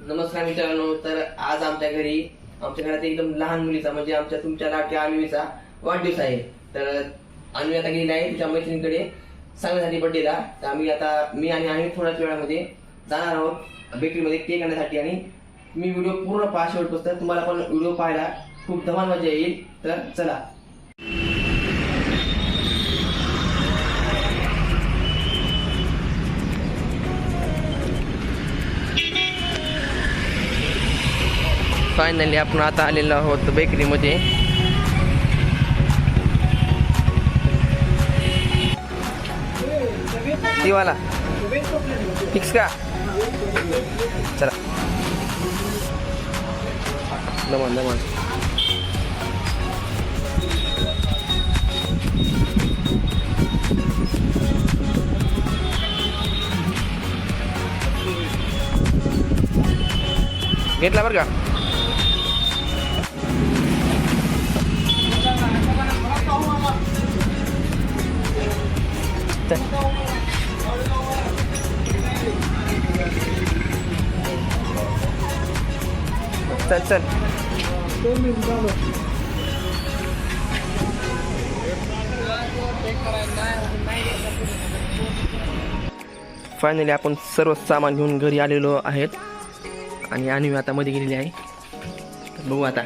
नमस्कार मित्रांनो. तर आज आमच्या घरात एकदम लहान मुलीचा म्हणजे तुमच्या लाडक्या अन्वीचा वाढदिवस आहे. तर अन्वी आता गेली आहे तिच्या मैत्रिणीकडे सांगण्यासाठी बर्थडेला. तर मी आणि अन्वी थोड्याच वेळामध्ये जाणार आहोत बेकरीमध्ये केक आणण्यासाठी. आणि मी व्हिडिओ पूर्ण पहा शेवटपर्यंत. तुम्हाला पण व्हिडिओ पाहायला खूप धमाल मजा येईल. तर चला. फायनली आपण आता आलेलो आहोत बेकरीमध्ये. दिवाला फिक्स का? चला दमन घेतला बरं का? चल फायनली आपण सर्व सामान घेऊन घरी आलेलो आहेत. आणि अन्वी आता मध्ये गेलेली आहे. बघू आता.